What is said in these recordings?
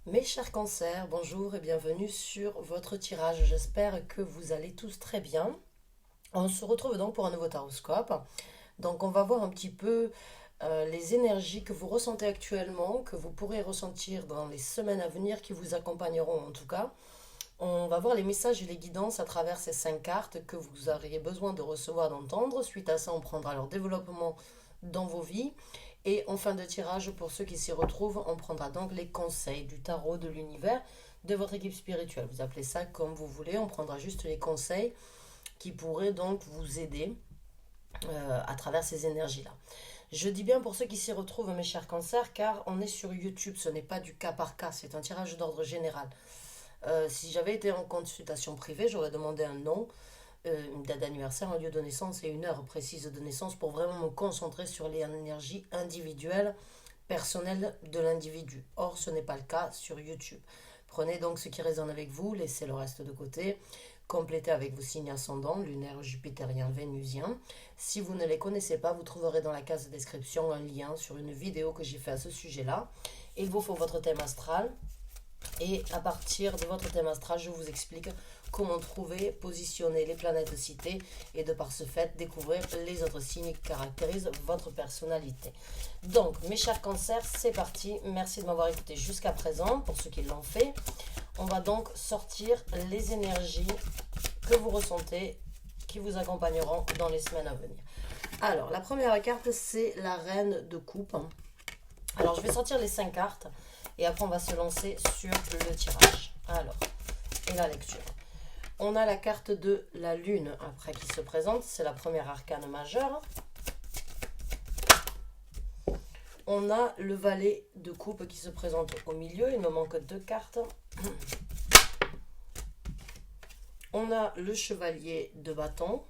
Mes chers cancers, bonjour et bienvenue sur votre tirage. J'espère que vous allez tous très bien. On se retrouve donc pour un nouveau taroscope. Donc on va voir un petit peu les énergies que vous ressentez actuellement, que vous pourrez ressentir dans les semaines à venir, qui vous accompagneront en tout cas. On va voir les messages et les guidances à travers ces 5 cartes que vous auriez besoin de recevoir, d'entendre. Suite à ça, on prendra leur développement dans vos vies. Et en fin de tirage, pour ceux qui s'y retrouvent, on prendra donc les conseils du tarot de l'univers de votre équipe spirituelle. Vous appelez ça comme vous voulez, on prendra juste les conseils qui pourraient donc vous aider à travers ces énergies-là. Je dis bien pour ceux qui s'y retrouvent, mes chers cancers, car on est sur YouTube, ce n'est pas du cas par cas, c'est un tirage d'ordre général. Si j'avais été en consultation privée, j'aurais demandé un nom, une date d'anniversaire, un lieu de naissance et une heure précise de naissance pour vraiment me concentrer sur les énergies individuelles, personnelles de l'individu. Or, ce n'est pas le cas sur YouTube. Prenez donc ce qui résonne avec vous, laissez le reste de côté. Complétez avec vos signes ascendants, lunaire, jupitérien, vénusien. Si vous ne les connaissez pas, vous trouverez dans la case de description un lien sur une vidéo que j'ai fait à ce sujet-là. Il vous faut votre thème astral. Et à partir de votre thème astral, je vous explique comment trouver, positionner les planètes citées et de par ce fait découvrir les autres signes qui caractérisent votre personnalité. Donc, mes chers cancers, c'est parti. Merci de m'avoir écouté jusqu'à présent. Pour ceux qui l'ont fait, on va donc sortir les énergies que vous ressentez, qui vous accompagneront dans les semaines à venir. Alors, la première carte, c'est la reine de coupe. Alors, je vais sortir les 5 cartes. Et après, on va se lancer sur le tirage. Alors, et la lecture. On a la carte de la lune après qui se présente. C'est la première arcane majeure. On a le valet de coupe qui se présente au milieu. Il me manque 2 cartes. On a le chevalier de bâton.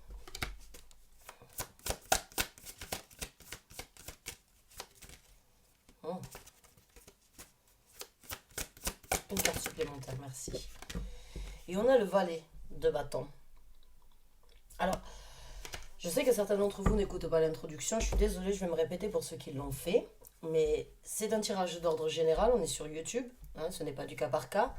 Oh. Une carte supplémentaire, merci. Et on a le valet de bâton. Alors, je sais que certains d'entre vous n'écoutent pas l'introduction. Je suis désolée, je vais me répéter pour ceux qui l'ont fait. Mais c'est un tirage d'ordre général. On est sur YouTube. Hein, ce n'est pas du cas par cas.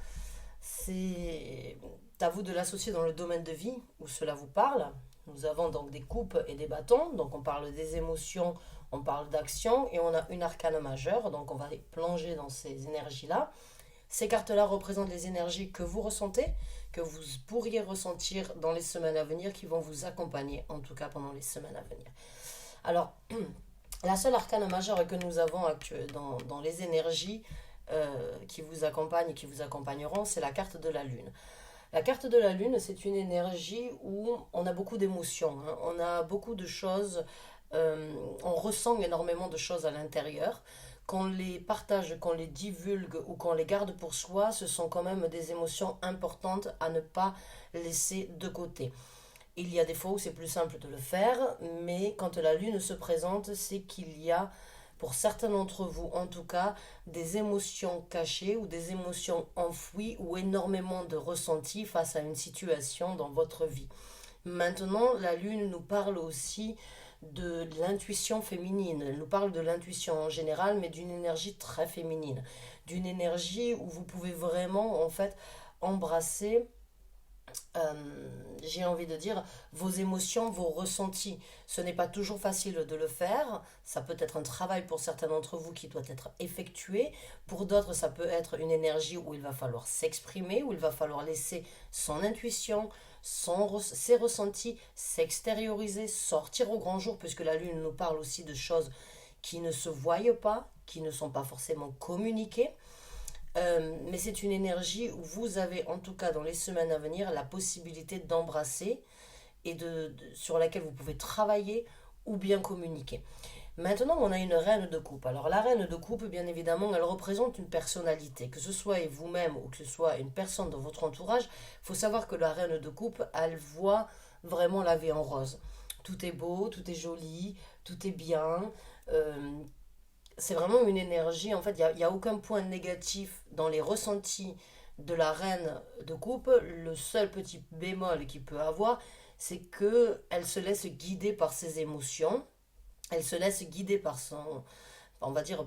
C'est à vous de l'associer dans le domaine de vie où cela vous parle. Nous avons donc des coupes et des bâtons. Donc on parle des émotions, on parle d'action. Et on a une arcane majeure. Donc on va aller plonger dans ces énergies-là. Ces cartes-là représentent les énergies que vous ressentez, que vous pourriez ressentir dans les semaines à venir, qui vont vous accompagner, en tout cas pendant les semaines à venir. Alors, la seule arcane majeure que nous avons dans les énergies qui vous accompagnent et qui vous accompagneront, c'est la carte de la Lune. La carte de la Lune, c'est une énergie où on a beaucoup d'émotions, hein. On a beaucoup de choses, on ressent énormément de choses à l'intérieur. Qu'on les partage, qu'on les divulgue ou qu'on les garde pour soi, ce sont quand même des émotions importantes à ne pas laisser de côté. Il y a des fois où c'est plus simple de le faire, mais quand la lune se présente, c'est qu'il y a, pour certains d'entre vous en tout cas, des émotions cachées ou des émotions enfouies ou énormément de ressentis face à une situation dans votre vie. Maintenant, la lune nous parle aussi de l'intuition féminine. Elle nous parle de l'intuition en général, mais d'une énergie très féminine. D'une énergie où vous pouvez vraiment, en fait, embrasser, j'ai envie de dire, vos émotions, vos ressentis. Ce n'est pas toujours facile de le faire. Ça peut être un travail pour certains d'entre vous qui doit être effectué. Pour d'autres, ça peut être une énergie où il va falloir s'exprimer, où il va falloir laisser son intuition, ses ressentis s'extérioriser, sortir au grand jour, puisque la Lune nous parle aussi de choses qui ne se voient pas, qui ne sont pas forcément communiquées. Mais c'est une énergie où vous avez, en tout cas dans les semaines à venir, la possibilité d'embrasser et sur laquelle vous pouvez travailler ou bien communiquer. Maintenant, on a une reine de coupe. Alors, la reine de coupe, bien évidemment, elle représente une personnalité. Que ce soit vous-même ou que ce soit une personne dans votre entourage, il faut savoir que la reine de coupe, elle voit vraiment la vie en rose. Tout est beau, tout est joli, tout est bien. Euh, c'est vraiment une énergie. En fait, il y a aucun point négatif dans les ressentis de la reine de coupe. Le seul petit bémol qu'il peut avoir, c'est que elle se laisse guider par ses émotions. Elle se laisse guider par son, on va dire,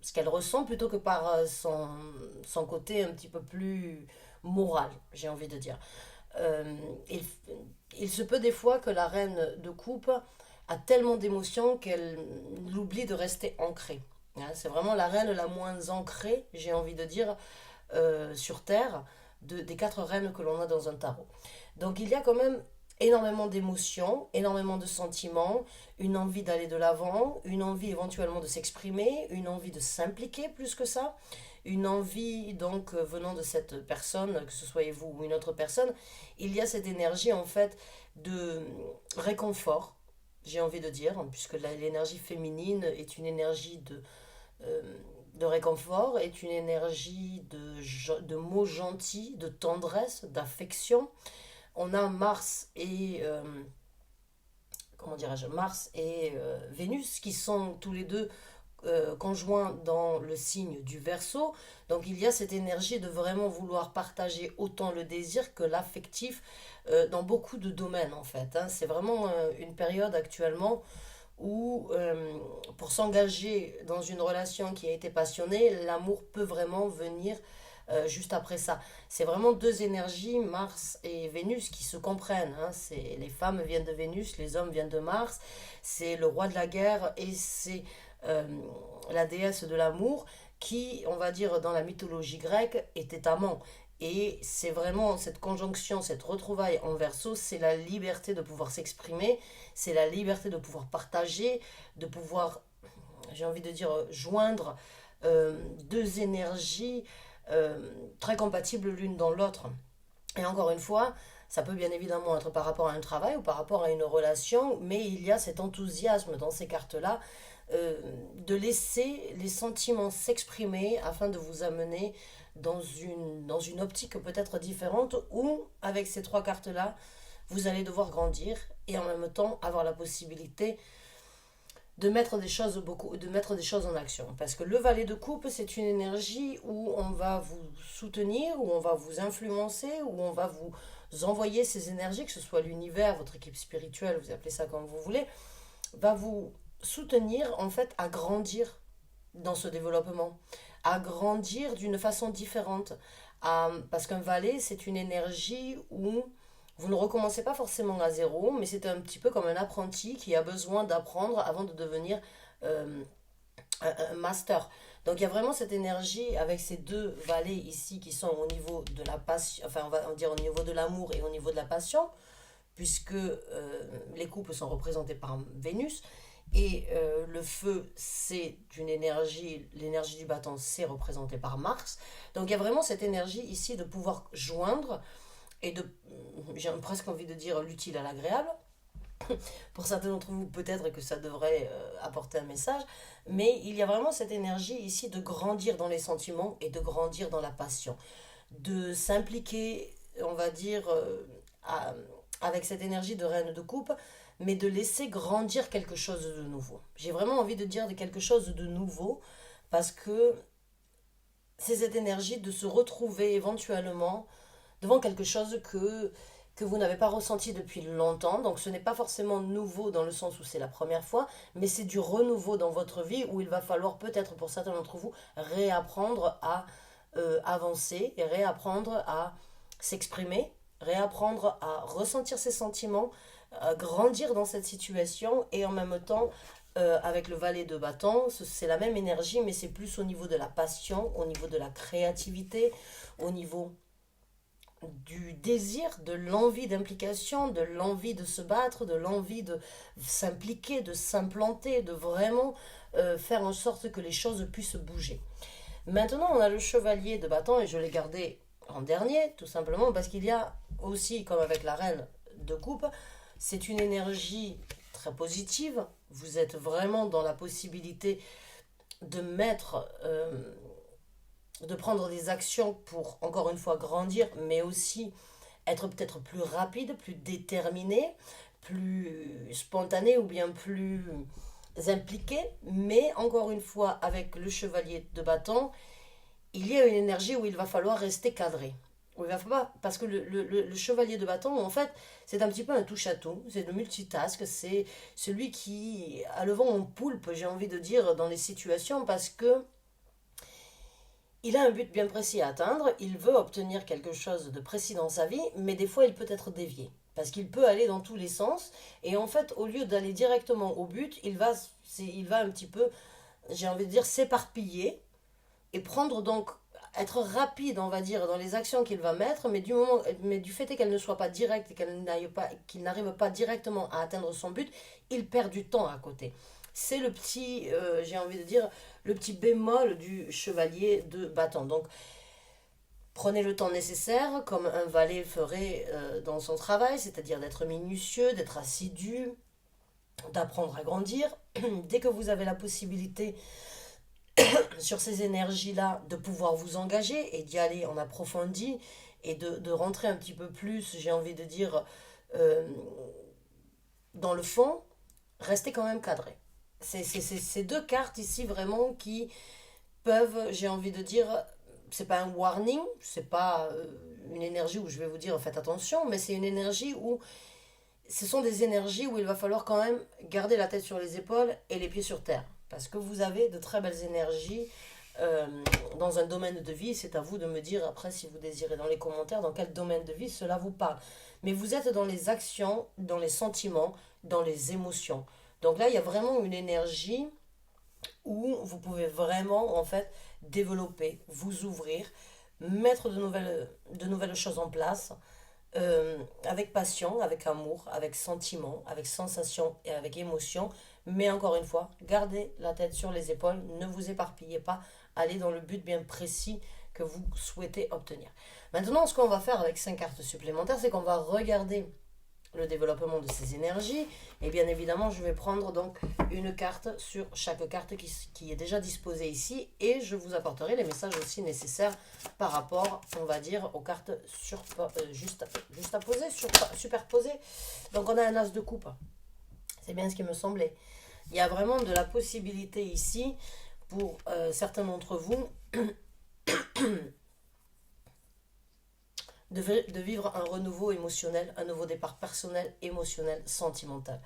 ce qu'elle ressent plutôt que par son côté un petit peu plus moral, j'ai envie de dire. Euh, il, il se peut des fois que la reine de coupe a tellement d'émotions qu'elle oublie de rester ancrée. Hein, c'est vraiment la reine la moins ancrée, j'ai envie de dire, sur Terre, des quatre reines que l'on a dans un tarot. Donc il y a quand même énormément d'émotions, énormément de sentiments, une envie d'aller de l'avant, une envie éventuellement de s'exprimer, une envie de s'impliquer plus que ça, une envie donc venant de cette personne, que ce soit vous ou une autre personne, il y a cette énergie en fait de réconfort, j'ai envie de dire, puisque l'énergie féminine est une énergie euh, de réconfort, est une énergie de mots gentils, de tendresse, d'affection. On a Mars et comment dirais-je, Mars et Vénus qui sont tous les deux conjoints dans le signe du Verseau. Donc il y a cette énergie de vraiment vouloir partager autant le désir que l'affectif dans beaucoup de domaines en fait. Hein. C'est vraiment une période actuellement où pour s'engager dans une relation qui a été passionnée, l'amour peut vraiment venir juste après ça. C'est vraiment deux énergies, Mars et Vénus, qui se comprennent. Hein. Les femmes viennent de Vénus, les hommes viennent de Mars. C'est le roi de la guerre et c'est euh, la déesse de l'amour qui, on va dire, dans la mythologie grecque, était amant. Et c'est vraiment cette conjonction, cette retrouvaille en verso, c'est la liberté de pouvoir s'exprimer, c'est la liberté de pouvoir partager, de pouvoir, j'ai envie de dire, joindre deux énergies euh, très compatibles l'une dans l'autre. Et encore une fois, ça peut bien évidemment être par rapport à un travail ou par rapport à une relation, mais il y a cet enthousiasme dans ces cartes-là de laisser les sentiments s'exprimer afin de vous amener dans une optique peut-être différente où, avec ces trois cartes-là, vous allez devoir grandir et en même temps avoir la possibilité de mettre des choses en action. Parce que le valet de coupe, c'est une énergie où on va vous soutenir, où on va vous influencer, où on va vous envoyer ces énergies, que ce soit l'univers, votre équipe spirituelle, vous appelez ça comme vous voulez, va vous soutenir en fait à grandir dans ce développement, à grandir d'une façon différente. Parce qu'un valet, c'est une énergie où vous ne recommencez pas forcément à zéro, mais c'est un petit peu comme un apprenti qui a besoin d'apprendre avant de devenir euh, un master. Donc il y a vraiment cette énergie avec ces deux valets ici qui sont au niveau de la passion, enfin on va dire au niveau de l'amour et au niveau de la passion, puisque les couples sont représentés par Vénus. Et le feu, c'est une énergie, l'énergie du bâton, c'est représenté par Mars. Donc il y a vraiment cette énergie ici de pouvoir joindre et de, j'ai presque envie de dire l'utile à l'agréable. Pour certains d'entre vous, peut-être que ça devrait apporter un message, mais il y a vraiment cette énergie ici de grandir dans les sentiments et de grandir dans la passion, de s'impliquer, on va dire, à- avec cette énergie de reine de coupe, mais de laisser grandir quelque chose de nouveau. J'ai vraiment envie de dire de quelque chose de nouveau parce que c'est cette énergie de se retrouver éventuellement devant quelque chose que vous n'avez pas ressenti depuis longtemps. Donc ce n'est pas forcément nouveau dans le sens où c'est la première fois, mais c'est du renouveau dans votre vie où il va falloir peut-être pour certains d'entre vous réapprendre à avancer et réapprendre à s'exprimer, réapprendre à ressentir ses sentiments, à grandir dans cette situation et en même temps avec le valet de bâton, c'est la même énergie, mais c'est plus au niveau de la passion, au niveau de la créativité, au niveau du désir, de l'envie d'implication, de l'envie de se battre, de l'envie de s'impliquer, de s'implanter, de vraiment faire en sorte que les choses puissent bouger. Maintenant, on a le chevalier de bâton et je l'ai gardé en dernier, tout simplement parce qu'il y a aussi, comme avec la reine de coupe, c'est une énergie très positive. Vous êtes vraiment dans la possibilité de mettre de prendre des actions pour, encore une fois, grandir, mais aussi être peut-être plus rapide, plus déterminé, plus spontané ou bien plus impliqué. Mais encore une fois, avec le chevalier de bâton, il y a une énergie où il va falloir rester cadré. Où il va falloir, parce que le chevalier de bâton, en fait, c'est un petit peu un touche-à-tout, c'est le multitask, c'est celui qui a le vent en poulpe, j'ai envie de dire, dans les situations, parce que il a un but bien précis à atteindre, il veut obtenir quelque chose de précis dans sa vie, mais des fois il peut être dévié. Parce qu'il peut aller dans tous les sens, et en fait, au lieu d'aller directement au but, il va un petit peu, j'ai envie de dire, s'éparpiller, et prendre donc, être rapide, on va dire, dans les actions qu'il va mettre, mais du fait qu'elle ne soit pas directe et qu'il n'arrive pas directement à atteindre son but, il perd du temps à côté. C'est le petit, j'ai envie de dire, le petit bémol du chevalier de bâton. Donc, prenez le temps nécessaire, comme un valet ferait dans son travail, c'est-à-dire d'être minutieux, d'être assidu, d'apprendre à grandir. Dès que vous avez la possibilité sur ces énergies-là, de pouvoir vous engager et d'y aller en approfondi et de rentrer un petit peu plus, j'ai envie de dire, euh, dans le fond, restez quand même cadré. C'est ces deux cartes ici vraiment qui peuvent, j'ai envie de dire, c'est pas un warning, c'est pas une énergie où je vais vous dire faites attention, mais c'est une énergie où ce sont des énergies où il va falloir quand même garder la tête sur les épaules et les pieds sur terre. Parce que vous avez de très belles énergies euh, dans un domaine de vie. C'est à vous de me dire après si vous désirez dans les commentaires dans quel domaine de vie cela vous parle. Mais vous êtes dans les actions, dans les sentiments, dans les émotions. Donc là, il y a vraiment une énergie où vous pouvez vraiment en fait développer, vous ouvrir, mettre de nouvelles choses en place avec passion, avec amour, avec sentiment, avec sensation et avec émotion. Mais encore une fois, gardez la tête sur les épaules, ne vous éparpillez pas, allez dans le but bien précis que vous souhaitez obtenir. Maintenant, ce qu'on va faire avec 5 cartes supplémentaires, c'est qu'on va regarder le développement de ces énergies. Et bien évidemment, je vais prendre donc une carte sur chaque carte qui est déjà disposée ici. Et je vous apporterai les messages aussi nécessaires par rapport, on va dire, aux cartes juste à poser, superposées. Donc on a un as de coupe. C'est bien ce qui me semblait. Il y a vraiment de la possibilité ici pour certains d'entre vous de vivre un renouveau émotionnel, un nouveau départ personnel, émotionnel, sentimental.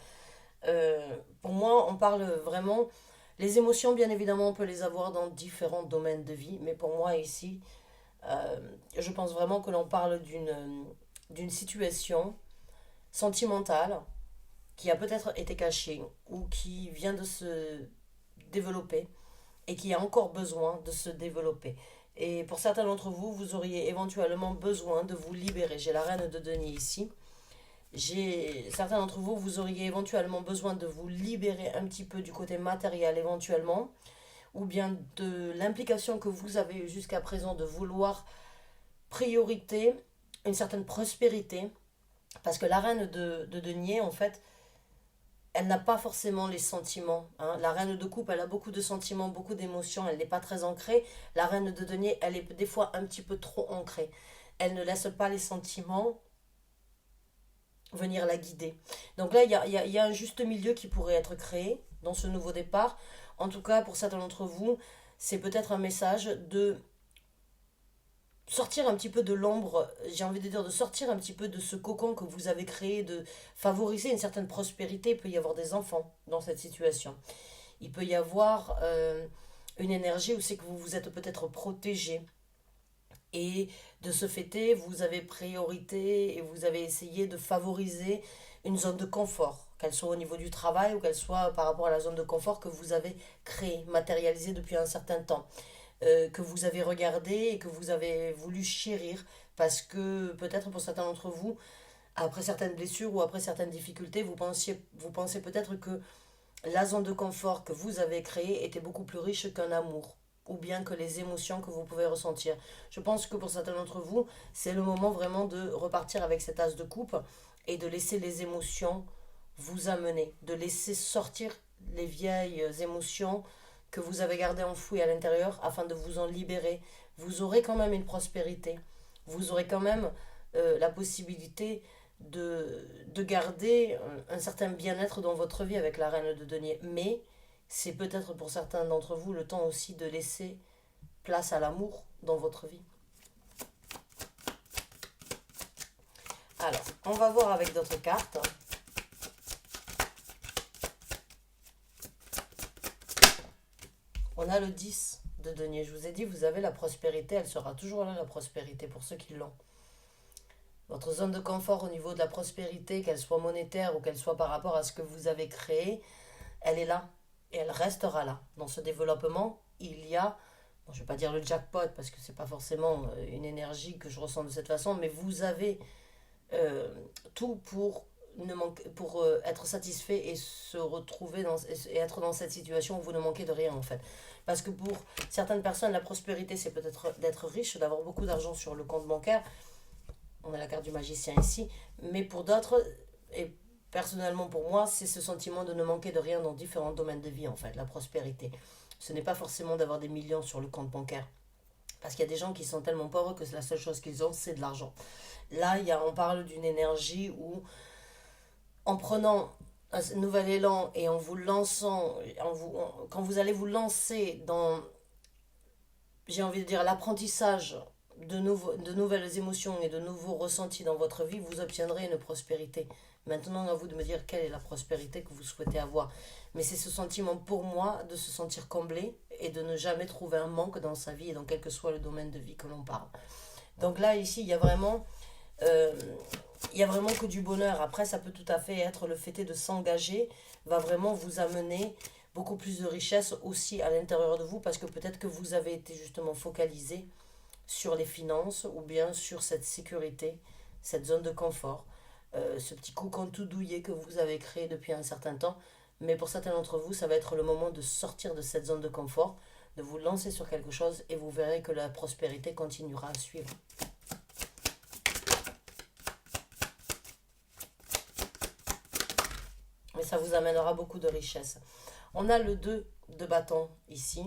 Pour moi, on parle vraiment... Les émotions, bien évidemment, on peut les avoir dans différents domaines de vie, mais pour moi, ici, je pense vraiment que l'on parle d'une situation sentimentale qui a peut-être été cachée ou qui vient de se développer et qui a encore besoin de se développer. Et pour certains d'entre vous, vous auriez éventuellement besoin de vous libérer. J'ai la reine de denier ici. Certains d'entre vous, vous auriez éventuellement besoin de vous libérer un petit peu du côté matériel éventuellement, ou bien de l'implication que vous avez eu jusqu'à présent de vouloir priorité, une certaine prospérité, parce que la reine de denier, en fait, elle n'a pas forcément les sentiments. Hein. La reine de coupe, elle a beaucoup de sentiments, beaucoup d'émotions, elle n'est pas très ancrée. La reine de denier, elle est des fois un petit peu trop ancrée. Elle ne laisse pas les sentiments venir la guider. Donc là, il y a un juste milieu qui pourrait être créé dans ce nouveau départ. En tout cas, pour certains d'entre vous, c'est peut-être un message de sortir un petit peu de l'ombre, j'ai envie de dire de sortir un petit peu de ce cocon que vous avez créé, de favoriser une certaine prospérité. Il peut y avoir des enfants dans cette situation. Il peut y avoir une énergie où c'est que vous vous êtes peut-être protégé. Et de ce fait, vous avez priorité et vous avez essayé de favoriser une zone de confort, qu'elle soit au niveau du travail ou qu'elle soit par rapport à la zone de confort que vous avez créée, matérialisée depuis un certain temps, que vous avez regardé et que vous avez voulu chérir parce que peut-être pour certains d'entre vous, après certaines blessures ou après certaines difficultés, vous pensez peut-être que la zone de confort que vous avez créée était beaucoup plus riche qu'un amour ou bien que les émotions que vous pouvez ressentir. Je pense que pour certains d'entre vous, c'est le moment vraiment de repartir avec cet as de coupe et de laisser les émotions vous amener, de laisser sortir les vieilles émotions que vous avez gardées enfouies à l'intérieur afin de vous en libérer. Vous aurez quand même une prospérité, vous aurez quand même la possibilité de garder un certain bien-être dans votre vie avec la reine de denier. Mais c'est peut-être pour certains d'entre vous le temps aussi de laisser place à l'amour dans votre vie. Alors, on va voir avec d'autres cartes. On a le 10 de denier. Je vous ai dit, vous avez la prospérité, elle sera toujours là, la prospérité, pour ceux qui l'ont. Votre zone de confort au niveau de la prospérité, qu'elle soit monétaire ou qu'elle soit par rapport à ce que vous avez créé, elle est là et elle restera là. Dans ce développement, il y a, bon, je ne vais pas dire le jackpot parce que c'est pas forcément une énergie que je ressens de cette façon, mais vous avez euh, tout pour pour être satisfait et se retrouver et être dans cette situation où vous ne manquez de rien en fait. Parce que pour certaines personnes, la prospérité, c'est peut-être d'être riche, d'avoir beaucoup d'argent sur le compte bancaire. On a la carte du magicien ici. Mais pour d'autres, et personnellement pour moi, c'est ce sentiment de ne manquer de rien dans différents domaines de vie en fait, la prospérité. Ce n'est pas forcément d'avoir des millions sur le compte bancaire. Parce qu'il y a des gens qui sont tellement pauvres que la seule chose qu'ils ont, c'est de l'argent. Là, on parle d'une énergie où, en prenant un nouvel élan et en vous lançant, quand vous allez vous lancer dans, j'ai envie de dire, l'apprentissage de nouvelles émotions et de nouveaux ressentis dans votre vie, vous obtiendrez une prospérité. Maintenant, à vous de me dire quelle est la prospérité que vous souhaitez avoir. Mais c'est ce sentiment pour moi de se sentir comblé et de ne jamais trouver un manque dans sa vie et dans quel que soit le domaine de vie que l'on parle. Donc là, ici, euh, il y a vraiment que du bonheur. Après, ça peut tout à fait être le fait de s'engager, va vraiment vous amener beaucoup plus de richesse aussi à l'intérieur de vous parce que peut-être que vous avez été justement focalisé sur les finances ou bien sur cette sécurité, cette zone de confort, ce petit cocon tout douillet que vous avez créé depuis un certain temps. Mais pour certains d'entre vous, ça va être le moment de sortir de cette zone de confort, de vous lancer sur quelque chose et vous verrez que la prospérité continuera à suivre. Mais ça vous amènera beaucoup de richesse. On a le 2 de bâton ici.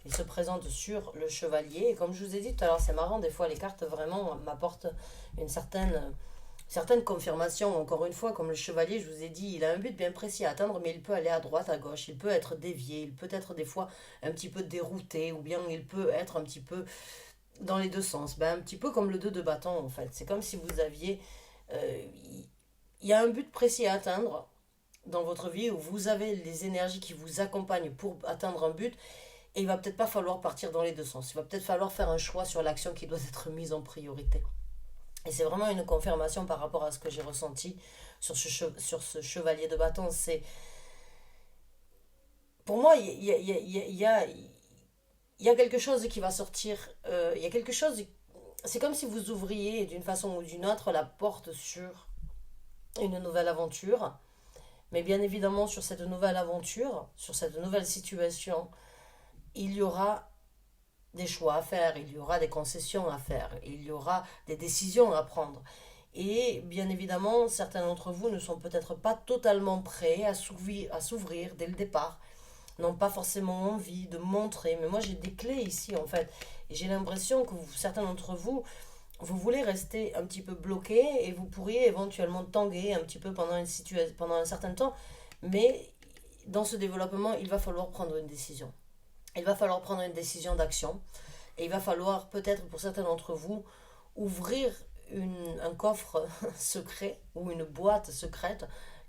Il se présente sur le chevalier. Et comme je vous ai dit tout à l'heure, c'est marrant, des fois les cartes vraiment m'apportent une certaine confirmation. Encore une fois, comme le chevalier, je vous ai dit, il a un but bien précis à atteindre, mais il peut aller à droite, à gauche, il peut être dévié, il peut être des fois un petit peu dérouté, ou bien il peut être un petit peu dans les deux sens. Ben, un petit peu comme le 2 de bâton en fait. C'est comme si vous aviez... euh, il y a un but précis à atteindre dans votre vie où vous avez les énergies qui vous accompagnent pour atteindre un but et il va peut-être pas falloir partir dans les deux sens. Il va peut-être falloir faire un choix sur l'action qui doit être mise en priorité. Et c'est vraiment une confirmation par rapport à ce que j'ai ressenti sur ce chevalier de bâton. C'est, pour moi, il y a quelque chose qui va sortir. Il y a quelque chose. C'est comme si vous ouvriez d'une façon ou d'une autre la porte sur une nouvelle aventure. Mais bien évidemment, sur cette nouvelle aventure, sur cette nouvelle situation, il y aura des choix à faire, il y aura des concessions à faire, il y aura des décisions à prendre. Et bien évidemment, certains d'entre vous ne sont peut-être pas totalement prêts à s'ouvrir dès le départ, n'ont pas forcément envie de montrer. Mais moi, j'ai des clés ici, en fait. Et j'ai l'impression que certains d'entre vous, vous voulez rester un petit peu bloqué et vous pourriez éventuellement tanguer un petit peu pendant un certain temps. Mais dans ce développement, il va falloir prendre une décision. Il va falloir prendre une décision d'action et il va falloir peut-être pour certains d'entre vous ouvrir un coffre secret ou une boîte secrète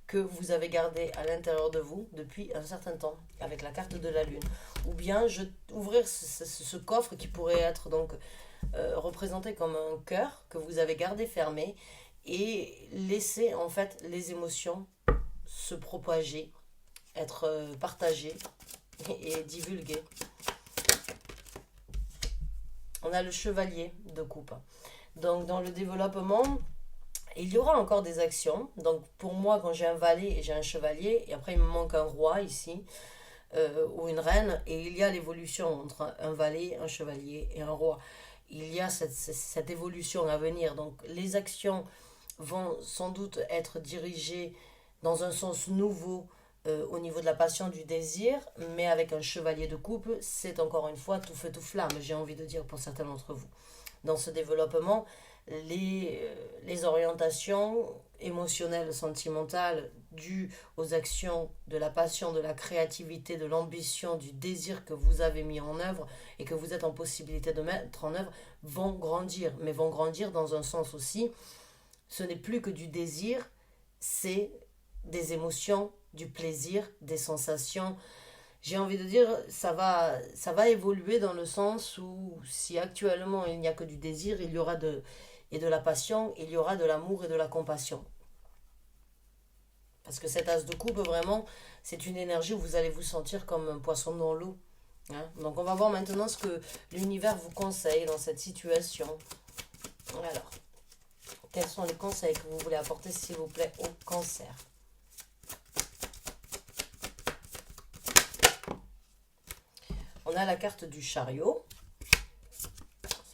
que vous avez gardée à l'intérieur de vous depuis un certain temps avec la carte de la lune. Ou bien ouvrir ce coffre qui pourrait être donc représenté comme un cœur que vous avez gardé fermé et laisser en fait les émotions se propager, être partagées et divulguer. On a le chevalier de coupe. Donc dans le développement, il y aura encore des actions. Donc pour moi, quand j'ai un valet et j'ai un chevalier, et après il me manque un roi ici, ou une reine, et il y a l'évolution entre un valet, un chevalier et un roi. Il y a cette évolution à venir. Donc les actions vont sans doute être dirigées dans un sens nouveau au niveau de la passion, du désir, mais avec un chevalier de coupe, c'est encore une fois tout feu, tout flamme, j'ai envie de dire pour certains d'entre vous. Dans ce développement, les orientations émotionnelles, sentimentales, dues aux actions de la passion, de la créativité, de l'ambition, du désir que vous avez mis en œuvre et que vous êtes en possibilité de mettre en œuvre, vont grandir, mais vont grandir dans un sens aussi, ce n'est plus que du désir, c'est des émotions, du plaisir, des sensations j'ai envie de dire, ça va évoluer dans le sens où si actuellement il n'y a que du désir, il y aura et de la passion, il y aura de l'amour et de la compassion. Parce que cet as de coupe, vraiment, c'est une énergie où vous allez vous sentir comme un poisson dans l'eau. Hein. Donc on va voir maintenant ce que l'univers vous conseille dans cette situation. Alors, quels sont les conseils que vous voulez apporter, s'il vous plaît, au cancer? On a la carte du chariot.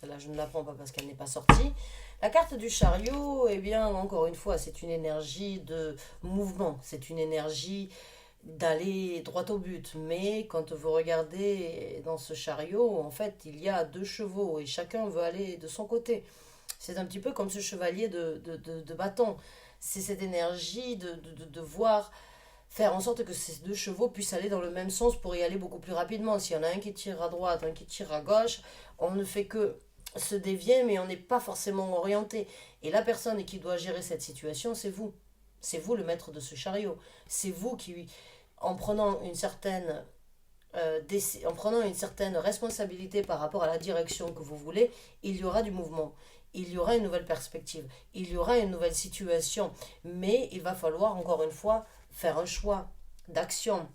Celle-là, je ne la prends pas parce qu'elle n'est pas sortie. La carte du chariot, eh bien, encore une fois, c'est une énergie de mouvement. C'est une énergie d'aller droit au but. Mais quand vous regardez dans ce chariot, en fait, il y a deux chevaux et chacun veut aller de son côté. C'est un petit peu comme ce chevalier de bâton. C'est cette énergie de voir faire en sorte que ces deux chevaux puissent aller dans le même sens pour y aller beaucoup plus rapidement. S'il y en a un qui tire à droite, un qui tire à gauche, on ne fait que se dévier, mais on n'est pas forcément orienté. Et la personne qui doit gérer cette situation, c'est vous. C'est vous le maître de ce chariot. C'est vous qui, en prenant en prenant une certaine responsabilité par rapport à la direction que vous voulez, il y aura du mouvement. Il y aura une nouvelle perspective. Il y aura une nouvelle situation. Mais il va falloir, encore une fois, faire un choix d'action.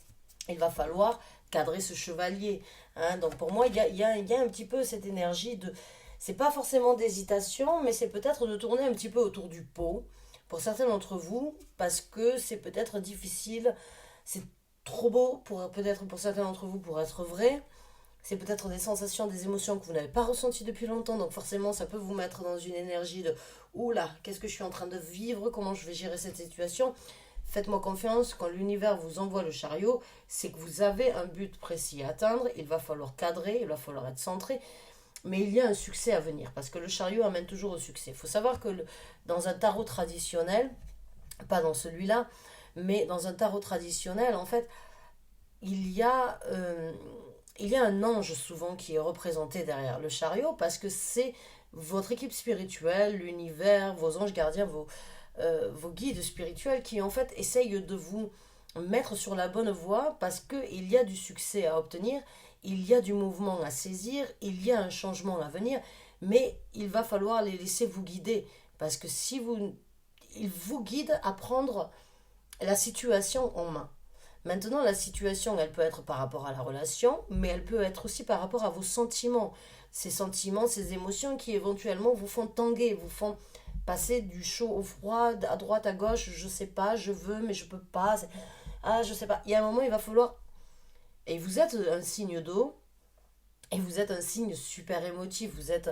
Il va falloir cadrer ce chevalier. Hein. Donc pour moi, il y a un petit peu cette énergie de... C'est pas forcément d'hésitation, mais c'est peut-être de tourner un petit peu autour du pot pour certains d'entre vous, parce que c'est peut-être difficile, c'est trop beau pour peut-être pour certains d'entre vous pour être vrai. C'est peut-être des sensations, des émotions que vous n'avez pas ressenties depuis longtemps, donc forcément ça peut vous mettre dans une énergie de oula, qu'est-ce que je suis en train de vivre, comment je vais gérer cette situation. Faites-moi confiance, quand l'univers vous envoie le chariot, c'est que vous avez un but précis à atteindre, il va falloir cadrer, il va falloir être centré, mais il y a un succès à venir, parce que le chariot amène toujours au succès. Il faut savoir que dans un tarot traditionnel, pas dans celui-là, mais dans un tarot traditionnel, en fait, il y a, euh, il y a un ange souvent qui est représenté derrière le chariot, parce que c'est votre équipe spirituelle, l'univers, vos anges gardiens, vos guides spirituels qui en fait essayent de vous mettre sur la bonne voie parce qu'il y a du succès à obtenir, il y a du mouvement à saisir, il y a un changement à venir, mais il va falloir les laisser vous guider parce que si vous, ils vous guident à prendre la situation en main. Maintenant, la situation, elle peut être par rapport à la relation, mais elle peut être aussi par rapport à vos sentiments. Ces sentiments, ces émotions qui éventuellement vous font tanguer, vous font passer du chaud au froid, à droite, à gauche, je sais pas, je veux, mais je peux pas. Ah, je sais pas. Il y a un moment, il va falloir. Et vous êtes un signe d'eau, et vous êtes un signe super émotif, vous êtes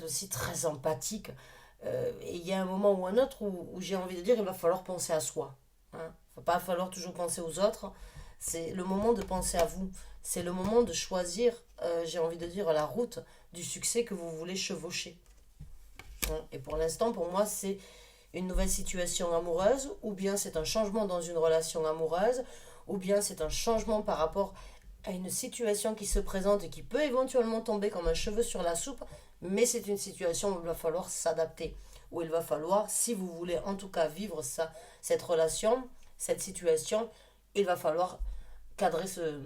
aussi très empathique. Et il y a un moment ou un autre où j'ai envie de dire, il va falloir penser à soi. Hein. Il ne va pas falloir toujours penser aux autres. C'est le moment de penser à vous. C'est le moment de choisir, j'ai envie de dire, la route du succès que vous voulez chevaucher. Hein. Et pour l'instant, pour moi, c'est une nouvelle situation amoureuse, ou bien c'est un changement dans une relation amoureuse, ou bien c'est un changement par rapport à une situation qui se présente et qui peut éventuellement tomber comme un cheveu sur la soupe, mais c'est une situation où il va falloir s'adapter, où il va falloir, si vous voulez en tout cas vivre ça, cette relation, cette situation, il va falloir cadrer ce,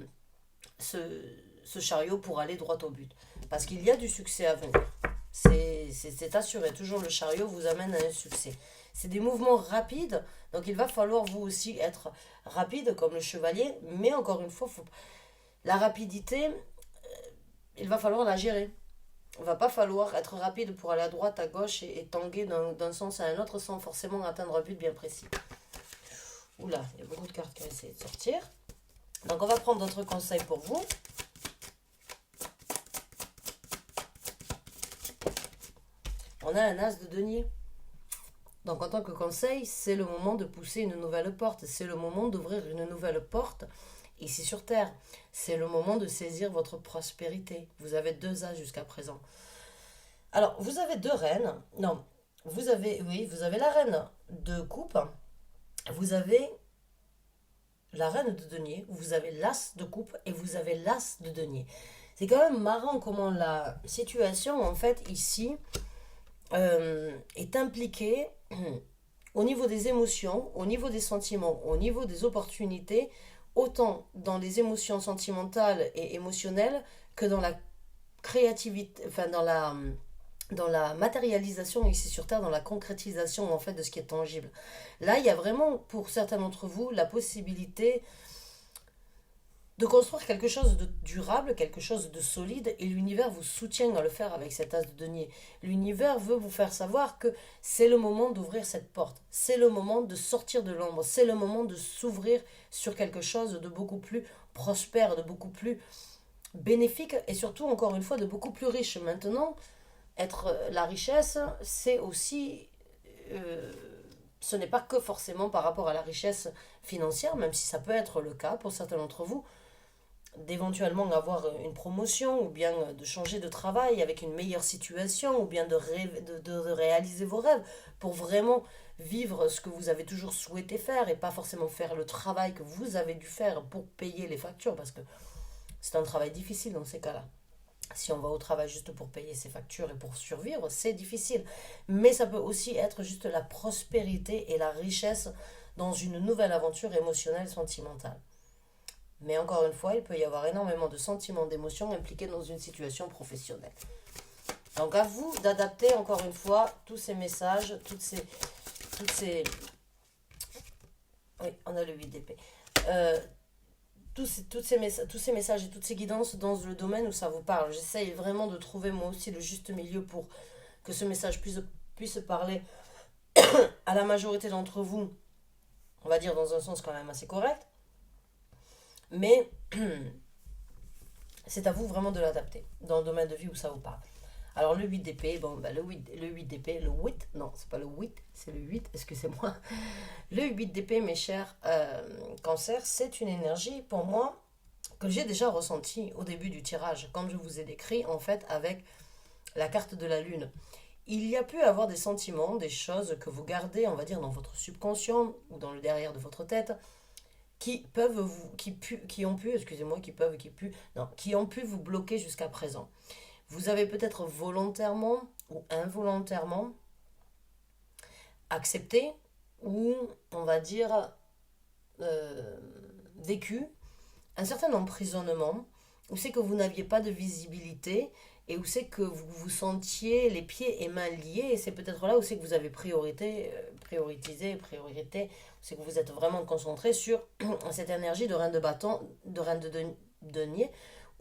ce chariot pour aller droit au but. Parce qu'il y a du succès à venir. C'est assuré. Toujours le chariot vous amène à un succès. C'est des mouvements rapides, donc il va falloir vous aussi être rapide comme le chevalier, mais encore une fois, la rapidité, il va falloir la gérer. Il va pas falloir être rapide pour aller à droite, à gauche et tanguer d'un sens à un autre sans forcément atteindre un but bien précis. Oula, il y a beaucoup de cartes qui ont essayé de sortir. Donc on va prendre d'autres conseils pour vous. On a un as de denier. Donc en tant que conseil, c'est le moment de pousser une nouvelle porte. C'est le moment d'ouvrir une nouvelle porte ici sur Terre. C'est le moment de saisir votre prospérité. Vous avez deux as jusqu'à présent. Alors, vous avez deux reines. Non, vous avez la reine de coupe. Vous avez la reine de denier. Vous avez l'as de coupe et vous avez l'as de denier. C'est quand même marrant comment la situation, en fait, ici, est impliquée au niveau des émotions, au niveau des sentiments, au niveau des opportunités, autant dans les émotions sentimentales et émotionnelles que dans la créativité, enfin dans la matérialisation ici sur Terre, dans la concrétisation en fait de ce qui est tangible. Là, il y a vraiment pour certains d'entre vous la possibilité de construire quelque chose de durable, quelque chose de solide, et l'univers vous soutient à le faire avec cet as de denier. L'univers veut vous faire savoir que c'est le moment d'ouvrir cette porte, c'est le moment de sortir de l'ombre, c'est le moment de s'ouvrir sur quelque chose de beaucoup plus prospère, de beaucoup plus bénéfique, et surtout, encore une fois, de beaucoup plus riche. Maintenant, être la richesse, c'est aussi... euh, ce n'est pas que forcément par rapport à la richesse financière, même si ça peut être le cas pour certains d'entre vous, d'éventuellement avoir une promotion ou bien de changer de travail avec une meilleure situation ou bien de réaliser vos rêves pour vraiment vivre ce que vous avez toujours souhaité faire et pas forcément faire le travail que vous avez dû faire pour payer les factures parce que c'est un travail difficile dans ces cas-là. Si on va au travail juste pour payer ses factures et pour survivre, c'est difficile. Mais ça peut aussi être juste la prospérité et la richesse dans une nouvelle aventure émotionnelle, sentimentale. Mais encore une fois, il peut y avoir énormément de sentiments, d'émotions impliqués dans une situation professionnelle. Donc à vous d'adapter encore une fois tous ces messages, toutes ces... Oui, on a le 8 d'épée. Euh, tous ces messages et toutes ces guidances dans le domaine où ça vous parle. J'essaye vraiment de trouver moi aussi le juste milieu pour que ce message puisse parler à la majorité d'entre vous, on va dire dans un sens quand même assez correct. Mais c'est à vous vraiment de l'adapter dans le domaine de vie où ça vous parle. Alors le 8 d'épée, bon, bah, le 8 d'épée, le 8, non, c'est pas le 8, c'est le 8, excusez-moi. Le 8 d'épée, mes chers cancers, c'est une énergie pour moi que j'ai déjà ressentie au début du tirage, comme je vous ai décrit en fait avec la carte de la lune. Il y a pu avoir des sentiments, des choses que vous gardez, on va dire, dans votre subconscient ou dans le derrière de votre tête, qui ont pu, excusez-moi, qui ont pu vous bloquer jusqu'à présent. Vous avez peut-être volontairement ou involontairement accepté ou, on va dire, euh, vécu un certain emprisonnement où c'est que vous n'aviez pas de visibilité et où c'est que vous vous sentiez les pieds et mains liés et c'est peut-être là où c'est que vous avez priorité, c'est que vous êtes vraiment concentré sur cette énergie de reine de bâton, de reine de denier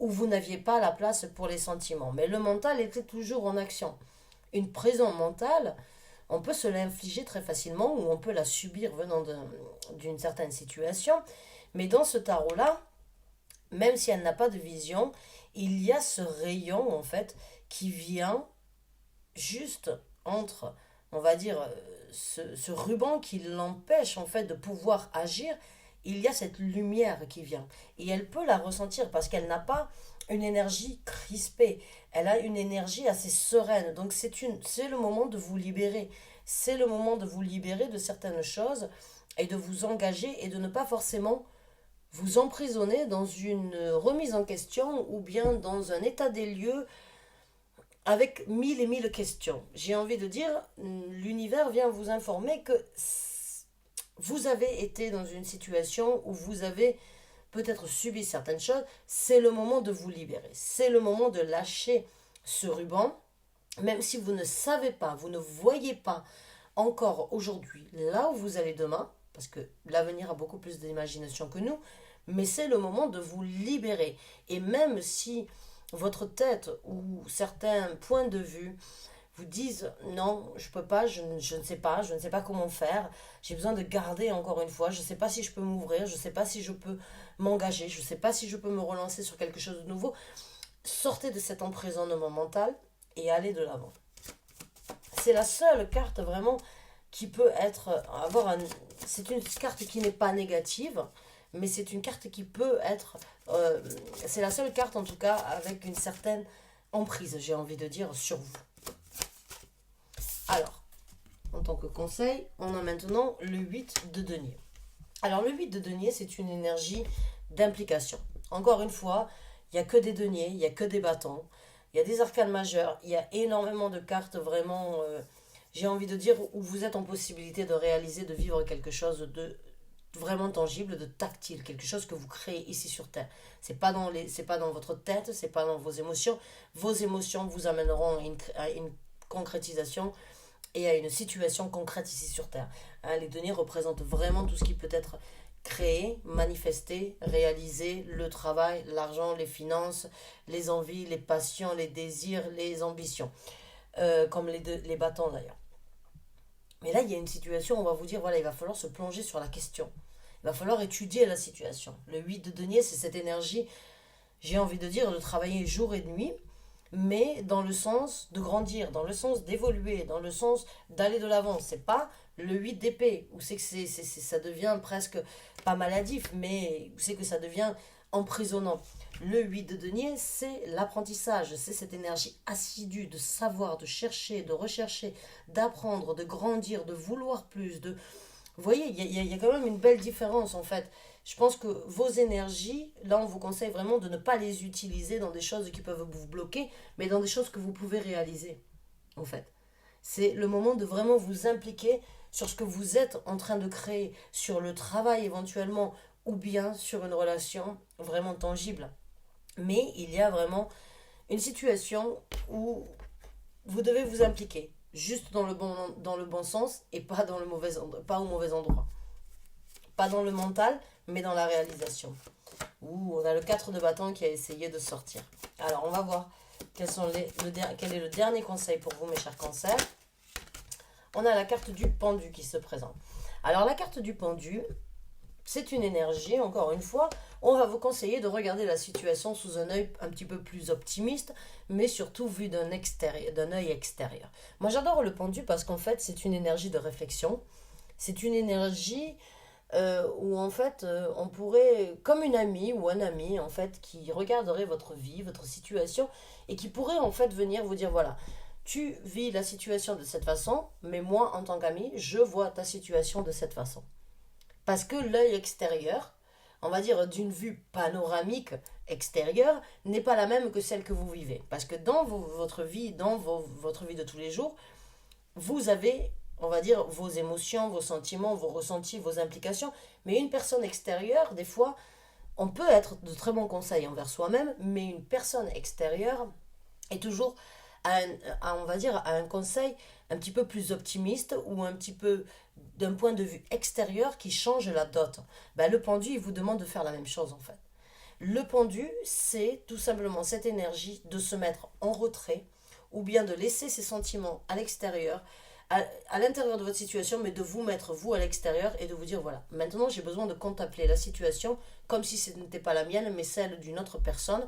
où vous n'aviez pas la place pour les sentiments. Mais le mental était toujours en action. Une prison mentale, on peut se l'infliger très facilement ou on peut la subir venant d'une certaine situation. Mais dans ce tarot-là, même si elle n'a pas de vision, il y a ce rayon en fait qui vient juste entre, on va dire, ce ruban qui l'empêche en fait de pouvoir agir. Il y a cette lumière qui vient et elle peut la ressentir parce qu'elle n'a pas une énergie crispée, elle a une énergie assez sereine. Donc c'est le moment de vous libérer, c'est le moment de vous libérer de certaines choses et de vous engager et de ne pas forcément vous emprisonner dans une remise en question ou bien dans un état des lieux avec mille et mille questions. J'ai envie de dire, l'univers vient vous informer que vous avez été dans une situation où vous avez peut-être subi certaines choses. C'est le moment de vous libérer. C'est le moment de lâcher ce ruban, même si vous ne savez pas, vous ne voyez pas encore aujourd'hui là où vous allez demain, parce que l'avenir a beaucoup plus d'imagination que nous, mais c'est le moment de vous libérer. Et même si votre tête ou certains points de vue vous disent non, je peux pas, je ne sais pas comment faire, j'ai besoin de garder encore une fois, je ne sais pas si je peux m'ouvrir, je ne sais pas si je peux m'engager, je ne sais pas si je peux me relancer sur quelque chose de nouveau, sortez de cet emprisonnement mental et allez de l'avant. C'est la seule carte vraiment qui peut c'est une carte qui n'est pas négative, mais c'est une carte qui peut être... c'est la seule carte en tout cas avec une certaine emprise, j'ai envie de dire, sur vous. Alors, en tant que conseil, on a maintenant le 8 de denier. Alors le 8 de denier, c'est une énergie d'implication. Encore une fois, il n'y a que des deniers, il n'y a que des bâtons, il y a des arcanes majeurs, il y a énormément de cartes vraiment, j'ai envie de dire, où vous êtes en possibilité de réaliser, de vivre quelque chose de vraiment tangible, de tactile, quelque chose que vous créez ici sur Terre. C'est pas dans votre tête, c'est pas dans vos émotions. Vos émotions vous amèneront à une concrétisation et à une situation concrète ici sur Terre. Hein, les données représentent vraiment tout ce qui peut être créé, manifesté, réalisé, le travail, l'argent, les finances, les envies, les passions, les désirs, les ambitions, comme les bâtons d'ailleurs. Mais là, il y a une situation où on va vous dire, voilà, il va falloir se plonger sur la question. Il va falloir étudier la situation. Le 8 de denier, c'est cette énergie, j'ai envie de dire, de travailler jour et nuit, mais dans le sens de grandir, dans le sens d'évoluer, dans le sens d'aller de l'avant. C'est pas le 8 d'épée, où c'est que ça devient presque pas maladif, mais où c'est que ça devient emprisonnant. Le 8 de denier, c'est l'apprentissage, c'est cette énergie assidue de savoir, de chercher, de rechercher, d'apprendre, de grandir, de vouloir plus. Vous voyez, il y a quand même une belle différence en fait. Je pense que vos énergies, là on vous conseille vraiment de ne pas les utiliser dans des choses qui peuvent vous bloquer, mais dans des choses que vous pouvez réaliser en fait. C'est le moment de vraiment vous impliquer sur ce que vous êtes en train de créer, sur le travail éventuellement, ou bien sur une relation vraiment tangible. Mais il y a vraiment une situation où vous devez vous impliquer, juste dans le bon sens et pas, dans le mauvais, pas au mauvais endroit. Pas dans le mental, mais dans la réalisation. Ouh, on a le 4 de bâton qui a essayé de sortir. Alors, on va voir quel est le dernier conseil pour vous, mes chers cancers. On a la carte du pendu qui se présente. Alors, la carte du pendu, c'est une énergie, encore une fois, on va vous conseiller de regarder la situation sous un œil un petit peu plus optimiste, mais surtout vu d'un œil extérieur. Moi j'adore le pendu parce qu'en fait c'est une énergie de réflexion, c'est une énergie où en fait on pourrait, comme une amie ou un ami en fait, qui regarderait votre vie, votre situation, et qui pourrait en fait venir vous dire voilà, tu vis la situation de cette façon, mais moi en tant qu'ami, je vois ta situation de cette façon. Parce que l'œil extérieur, on va dire d'une vue panoramique extérieure, n'est pas la même que celle que vous vivez. Parce que dans votre vie, votre vie de tous les jours, vous avez, on va dire, vos émotions, vos sentiments, vos ressentis, vos implications. Mais une personne extérieure, des fois, on peut être de très bons conseils envers soi-même, mais une personne extérieure est toujours on va dire, à un conseil un petit peu plus optimiste ou un petit peu d'un point de vue extérieur qui change la dot. Ben, le pendu, il vous demande de faire la même chose en fait. Le pendu, c'est tout simplement cette énergie de se mettre en retrait ou bien de laisser ses sentiments à l'extérieur, à l'intérieur de votre situation, mais de vous mettre vous à l'extérieur et de vous dire voilà, maintenant j'ai besoin de contempler la situation comme si ce n'était pas la mienne, mais celle d'une autre personne,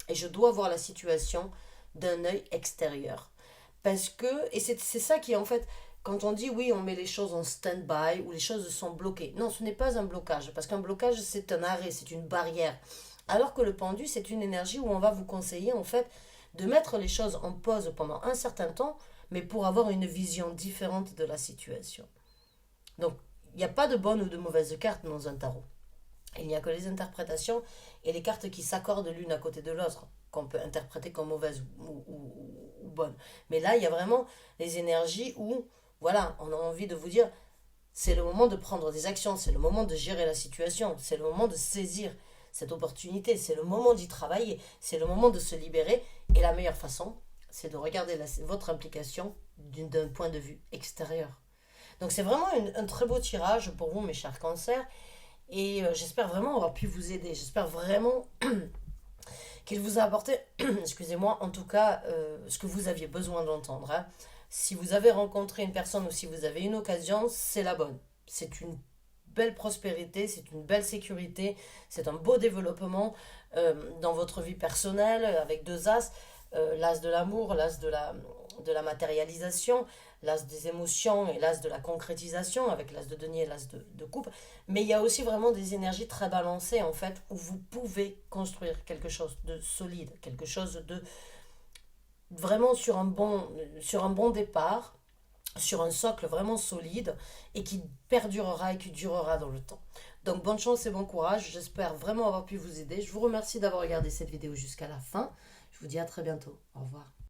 et je dois voir la situation d'un œil extérieur. Parce que, et c'est ça qui est en fait, quand on dit oui, on met les choses en stand-by ou les choses sont bloquées. Non, ce n'est pas un blocage, parce qu'un blocage, c'est un arrêt, c'est une barrière. Alors que le pendu, c'est une énergie où on va vous conseiller en fait de mettre les choses en pause pendant un certain temps, mais pour avoir une vision différente de la situation. Donc, il n'y a pas de bonne ou de mauvaise carte dans un tarot. Il n'y a que les interprétations et les cartes qui s'accordent l'une à côté de l'autre, qu'on peut interpréter comme mauvaises ou bonnes. Mais là, il y a vraiment les énergies où, voilà, on a envie de vous dire, c'est le moment de prendre des actions, c'est le moment de gérer la situation, c'est le moment de saisir cette opportunité, c'est le moment d'y travailler, c'est le moment de se libérer. Et la meilleure façon, c'est de regarder votre implication d'un point de vue extérieur. Donc c'est vraiment un très beau tirage pour vous, mes chers cancers. Et j'espère vraiment avoir pu vous aider. J'espère vraiment qu'il vous a apporté, excusez-moi, en tout cas, ce que vous aviez besoin d'entendre. Hein. Si vous avez rencontré une personne ou si vous avez une occasion, c'est la bonne. C'est une belle prospérité, c'est une belle sécurité, c'est un beau développement dans votre vie personnelle avec deux as, l'as de l'amour, l'as de la matérialisation, l'as des émotions et l'as de la concrétisation avec l'as de denier et l'as de coupe. Mais il y a aussi vraiment des énergies très balancées en fait où vous pouvez construire quelque chose de solide, quelque chose de vraiment sur un bon départ, sur un socle vraiment solide et qui perdurera et qui durera dans le temps. Donc bonne chance et bon courage, j'espère vraiment avoir pu vous aider. Je vous remercie d'avoir regardé cette vidéo jusqu'à la fin. Je vous dis à très bientôt. Au revoir.